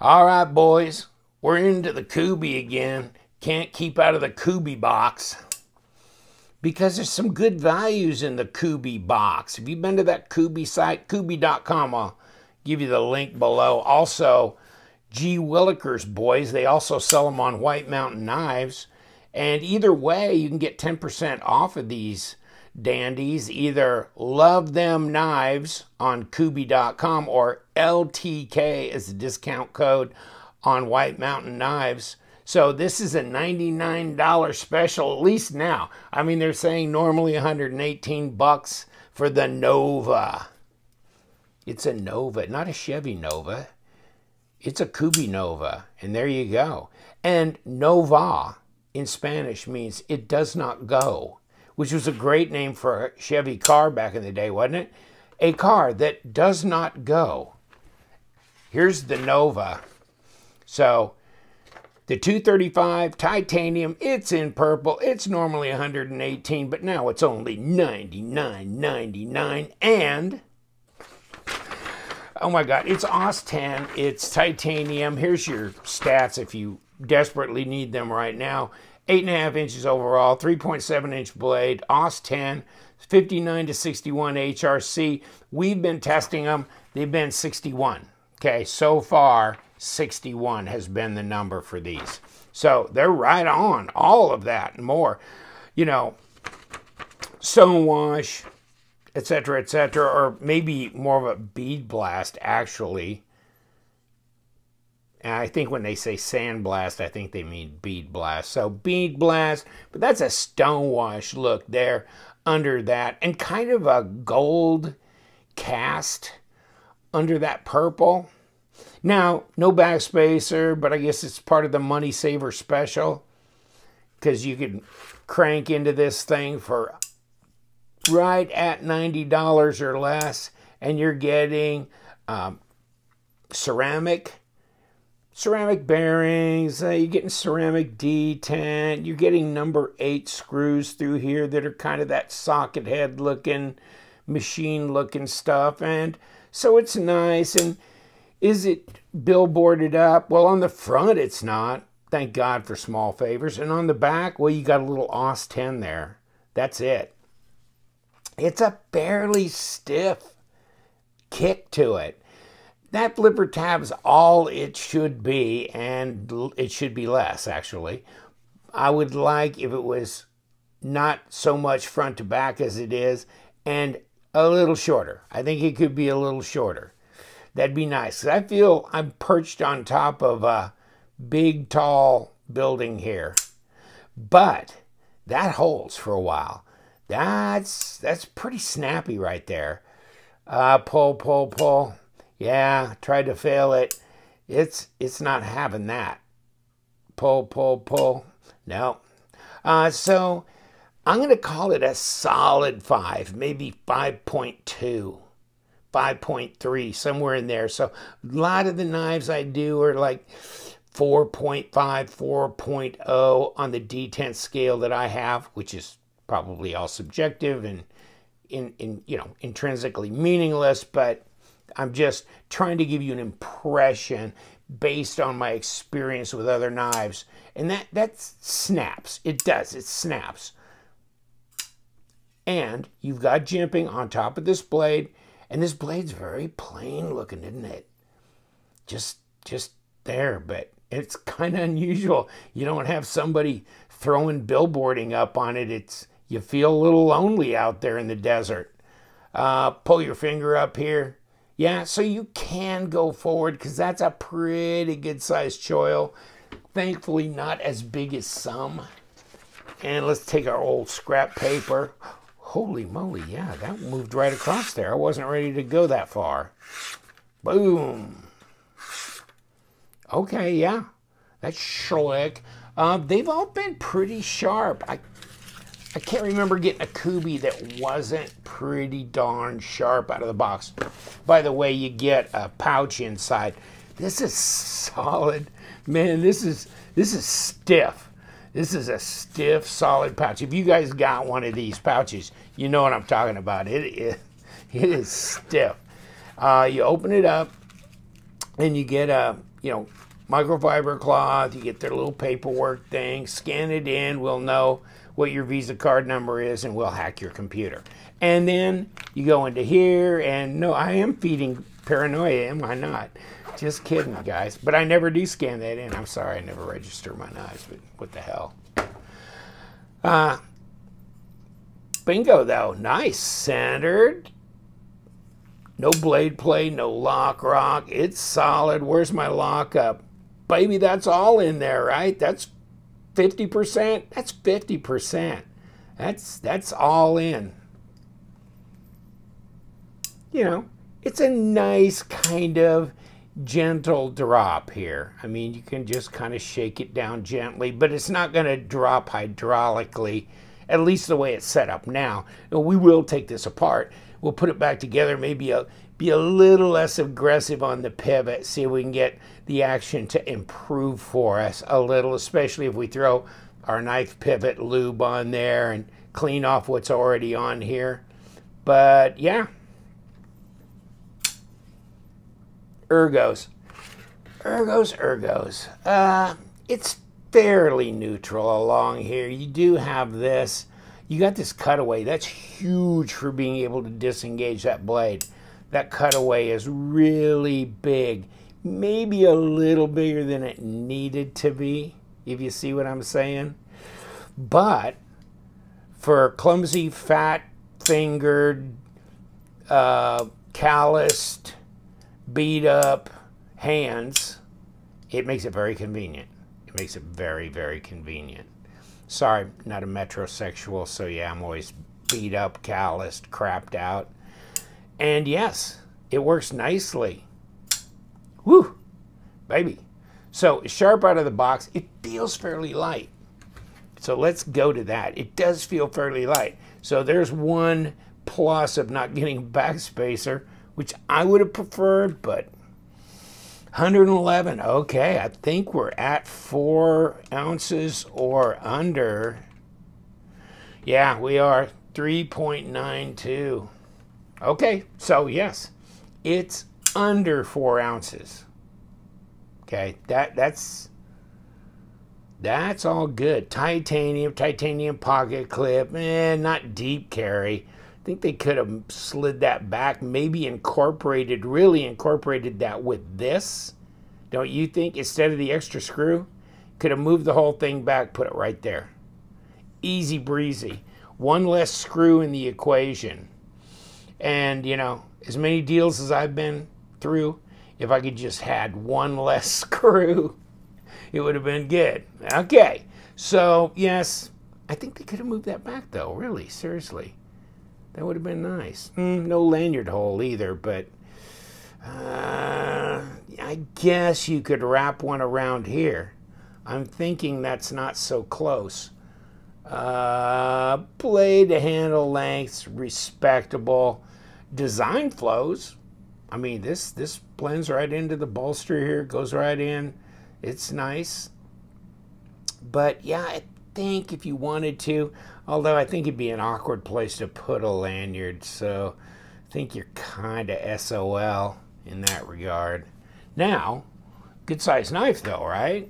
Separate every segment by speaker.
Speaker 1: All right, boys, we're into the Kubey again. Can't keep out of the Kubey box because there's some good values in the Kubey box. If you've been to that Kubey site, Kubey.com, I'll give you the link below. Also, G. Willikers, boys, they also sell them on White Mountain Knives. And either way, you can get 10% off of these dandies. Either Love Them Knives on Kubey.com or LTK is the discount code on White Mountain Knives. So this is a $99 special, at least now. I mean, they're saying normally $118 for the Nova. It's a Nova, not a Chevy Nova. It's a Kubey Nova, and there you go. And Nova in Spanish means it does not go, which was a great name for a Chevy car back in the day, wasn't it? A car that does not go. Here's the Nova. So the 235 titanium, it's in purple. It's normally $118, but now it's only $99.99. And oh my God, it's OS 10, it's titanium. Here's your stats if you desperately need them right now. 8.5 inches overall, 3.7 inch blade, OS 10, 59 to 61 HRC. We've been testing them, they've been 61. Okay, so far 61 has been the number for these. So they're right on, all of that and more. You know, stonewash, etc., or maybe more of a bead blast, actually. And I think when they say sandblast, I think they mean bead blast. So bead blast, but that's a stonewash look there under that. And kind of a gold cast under that purple. Now, no backspacer, but I guess it's part of the Money Saver special. Because you can crank into this thing for right at $90 or less, and you're getting ceramic bearings, you're getting ceramic detent, you're getting number 8 screws through here that are kind of that socket head looking, machine looking stuff, and so it's nice. And is it billboarded up? Well, on the front it's not, thank God for small favors, and on the back, well, you got a little OS 10 there. That's it. It's a fairly stiff kick to it. That flipper tab's all it should be, and it should be less, actually. I would like if it was not so much front to back as it is, and a little shorter. I think it could be a little shorter. That'd be nice. I feel I'm perched on top of a big, tall building here. But that holds for a while. That's pretty snappy right there. Pull. Yeah, tried to fail it. It's not having that. Pull. No. So I'm going to call it a solid 5, maybe 5.2, 5.3, somewhere in there. So a lot of the knives I do are like 4.5, 4.0 on the detent scale that I have, which is probably all subjective and intrinsically meaningless, but I'm just trying to give you an impression based on my experience with other knives. And that snaps. It does. It snaps. And you've got jimping on top of this blade, and this blade's very plain looking, isn't it? Just there, but it's kind of unusual. You don't have somebody throwing billboarding up on it. You feel a little lonely out there in the desert. Pull your finger up here. Yeah, so you can go forward because that's a pretty good sized choil. Thankfully not as big as some. And let's take our old scrap paper. Holy moly, yeah, that moved right across there. I wasn't ready to go that far. Boom. Okay, yeah, that's slick. They've all been pretty sharp. I can't remember getting a Kubey that wasn't pretty darn sharp out of the box. By the way, you get a pouch inside. This is solid. Man, this is stiff. This is a stiff, solid pouch. If you guys got one of these pouches, you know what I'm talking about. It is stiff. You open it up, and you get a, microfiber cloth, you get their little paperwork thing, scan it in, we'll know what your Visa card number is, and we'll hack your computer. And then you go into here, and no, I am feeding paranoia, am I not? Just kidding, guys. But I never do scan that in. I'm sorry, I never register my knives, but what the hell. Bingo, though. Nice. Centered. No blade play, no lock rock. It's solid. Where's my lockup? Baby, that's all in there, right? That's 50%. That's 50%. That's all in. It's a nice kind of gentle drop here. I mean, you can just kind of shake it down gently, but it's not going to drop hydraulically, at least the way it's set up now. We will take this apart. We'll put it back together, maybe be a little less aggressive on the pivot, see if we can get the action to improve for us a little, especially if we throw our knife pivot lube on there and clean off what's already on here. But yeah. Ergos. It's fairly neutral along here. You do have this. You got this cutaway. That's huge for being able to disengage that blade. That cutaway is really big. Maybe a little bigger than it needed to be, if you see what I'm saying. But for clumsy, fat-fingered, calloused, beat up hands, it makes it very convenient. It makes it very, very convenient. Sorry, not a metrosexual, so yeah, I'm always beat up, calloused, crapped out. And yes, it works nicely. Woo, baby. So sharp out of the box, it feels fairly light. So let's go to that. It does feel fairly light. So there's one plus of not getting a backspacer, which I would have preferred, but 111, okay, I think we're at 4 ounces or under. Yeah, we are 3.92. Okay, so yes, it's under 4 ounces. Okay, that's all good. Titanium pocket clip, not deep carry. I think they could have slid that back, maybe really incorporated that with this. Don't you think? Instead of the extra screw, could have moved the whole thing back, put it right there. Easy breezy. One less screw in the equation. And, as many deals as I've been through, if I could just had one less screw, it would have been good. Okay, so yes, I think they could have moved that back though, really, seriously. That would have been nice. No lanyard hole either, but I guess you could wrap one around here. I'm thinking that's not so close. Blade to handle lengths, respectable. Design flows. I mean, this blends right into the bolster here, goes right in. It's nice. But yeah, I think if you wanted to, although I think it'd be an awkward place to put a lanyard, so I think you're kind of SOL in that regard. Now, good size knife though, right?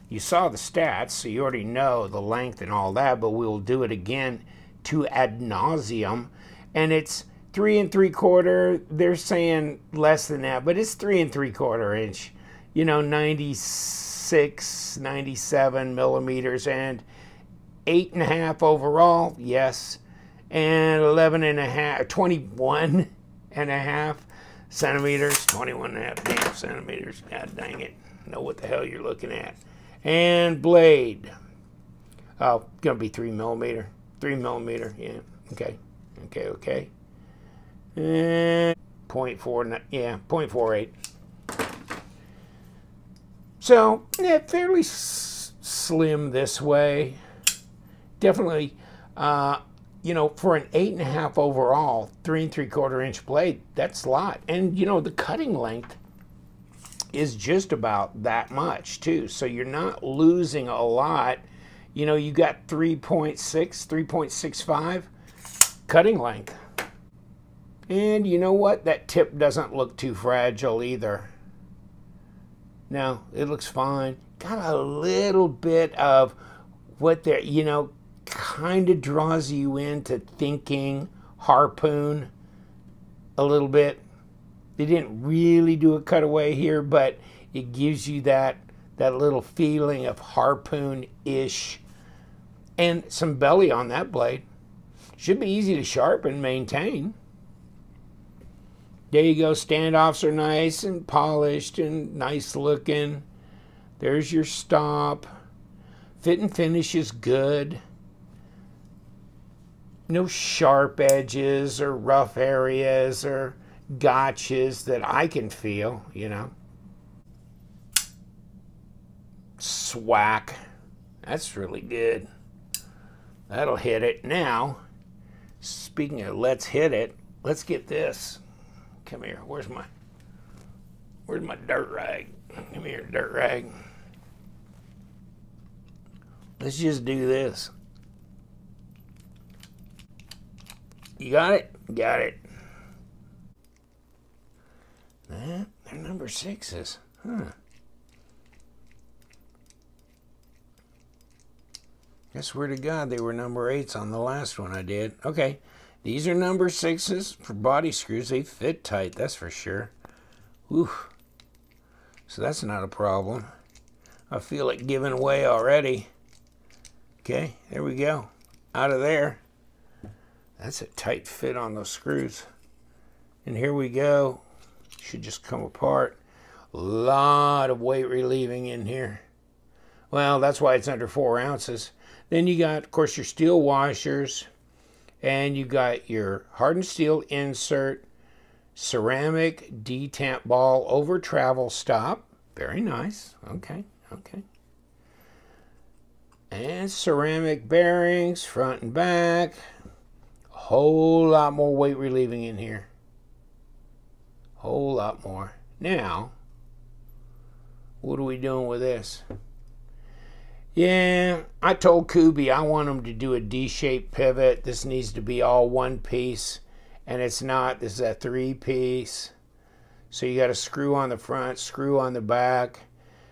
Speaker 1: You saw the stats, so you already know the length and all that, but we'll do it again to ad nauseum. And it's 3 3/4. They're saying less than that, but it's 3 3/4 inch. 96, 97 millimeters, and 8.5 overall, yes, and 21.5 centimeters, 21.5 centimeters. God dang it, know what the hell you're looking at. And blade, oh, gonna be 3 millimeter, yeah, okay. And 0.4, yeah, 0.48. So, yeah, fairly slim this way. Definitely, for an 8.5 overall, 3 3/4 inch blade, that's a lot. And, the cutting length is just about that much, too. So you're not losing a lot. You got 3.6, 3.65 cutting length. And you know what? That tip doesn't look too fragile either. No, it looks fine. Got a little bit of what they're, you know, kind of draws you into thinking harpoon a little bit. They didn't really do a cutaway here, but it gives you that little feeling of harpoon-ish. And some belly on that blade. Should be easy to sharpen, maintain. There you go. Standoffs are nice and polished and nice looking. There's your stop. Fit and finish is good. No sharp edges or rough areas or gotchas that I can feel, you know. Swack. That's really good. That'll hit it. Now, speaking of let's hit it, let's get this. Come here. Where's my dirt rag? Come here, dirt rag. Let's just do this. You got it? Got it. They're number 6s. Huh. I swear to God, they were number 8s on the last one I did. Okay, these are number 6s for body screws. They fit tight, that's for sure. Whew. So that's not a problem. I feel it giving away already. Okay, there we go. Out of there. That's a tight fit on those screws. And here we go. Should just come apart. A lot of weight relieving in here. Well, that's why it's under 4 ounces. Then you got, of course, your steel washers, and you got your hardened steel insert, ceramic detamp ball over travel stop. Very nice. Okay, okay. And ceramic bearings, front and back. A whole lot more weight relieving in here. Whole lot more. Now, what are we doing with this? Yeah, I told Kubey I want him to do a D-shaped pivot. This needs to be all one piece, and it's not. This is a 3-piece. So you got a screw on the front, screw on the back.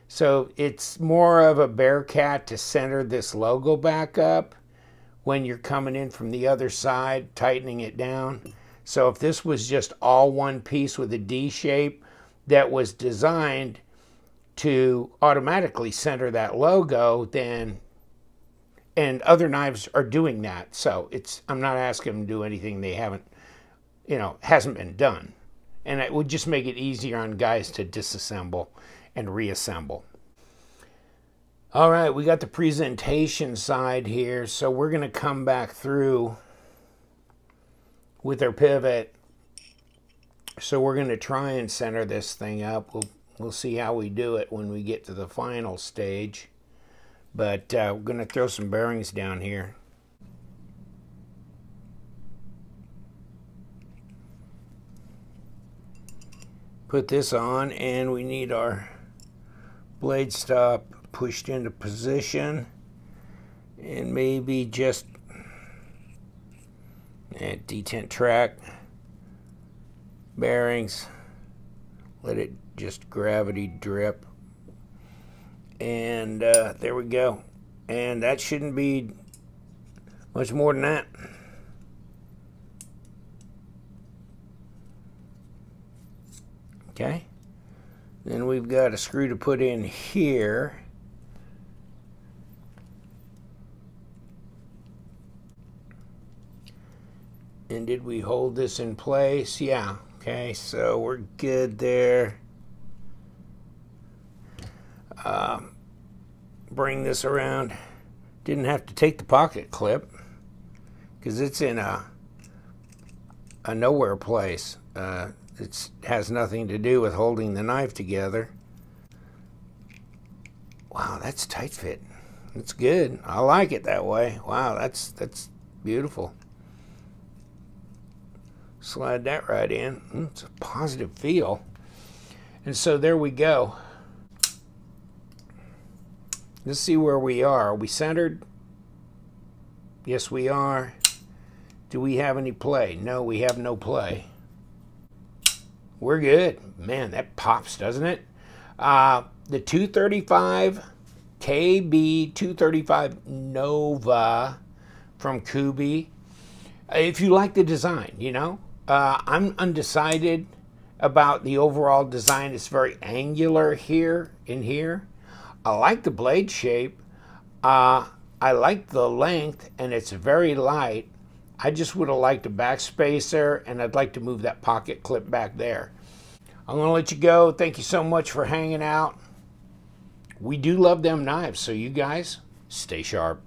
Speaker 1: So it's more of a Bearcat to center this logo back up when you're coming in from the other side, tightening it down. So if this was just all one piece with a D shape that was designed to automatically center that logo, then, and other knives are doing that. So I'm not asking them to do anything they haven't, you know, hasn't been done. And it would just make it easier on guys to disassemble and reassemble. All right, we got the presentation side here. So we're going to come back through with our pivot. So we're going to try and center this thing up. We'll see how we do it when we get to the final stage. But we're going to throw some bearings down here. Put this on, and we need our blade stop pushed into position. And maybe just detent track bearings. Let it just gravity drip, and there we go. And that shouldn't be much more than that. Okay, then we've got a screw to put in here. And did we hold this in place? Yeah. Okay, so we're good there. Bring this around. Didn't have to take the pocket clip because it's in a nowhere place. It has nothing to do with holding the knife together. Wow, that's tight fit. It's good. I like it that way. Wow, that's beautiful. Slide that right in. It's a positive feel. And so there we go. Let's see where we are. Are we centered? Yes, we are. Do we have any play? No, we have no play. We're good. Man, that pops, doesn't it? The 235 KB235 Nova from Kubey. If you like the design, you know, I'm undecided about the overall design. It's very angular here in here. I like the blade shape. I like the length, and it's very light. I just would have liked a backspacer, and I'd like to move that pocket clip back there. I'm going to let you go. Thank you so much for hanging out. We do love them knives, so you guys stay sharp.